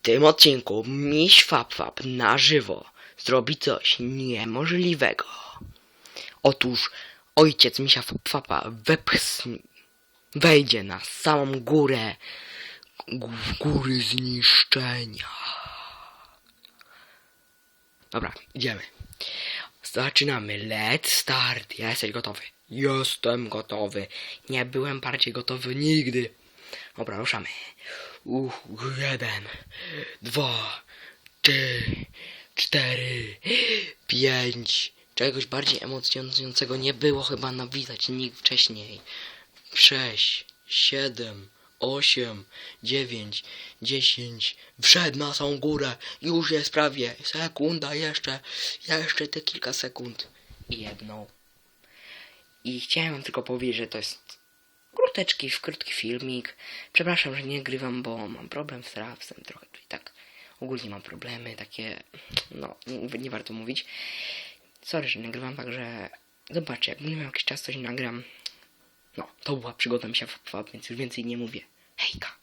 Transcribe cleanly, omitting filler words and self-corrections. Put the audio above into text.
tym odcinku Miś Fap na żywo zrobi coś niemożliwego. Otóż ojciec Misia Fapa wejdzie na samą górę góry zniszczenia. Dobra, idziemy. Zaczynamy. Let's start. Jesteś gotowy? Jestem gotowy. Nie byłem bardziej gotowy nigdy. Dobra, ruszamy. 1, 2, 3, 4, 5. Czegoś bardziej emocjonującego nie było chyba napisać nikt wcześniej. 6, 7, 8, 9, 10. Wszedł na samą górę. Już jest prawie. Sekunda jeszcze te kilka sekund. I jedną. I chciałem wam tylko powiedzieć, że to jest krótki filmik. Przepraszam, że nie grywam, bo mam problem z rapsem trochę. I tak ogólnie mam problemy takie, no nie warto mówić. Sorry, że nagrywam, także zobaczcie, jak będę miał jakiś czas, coś nagram. No, to była przygoda Misia Fap, więc już więcej nie mówię. Hejka!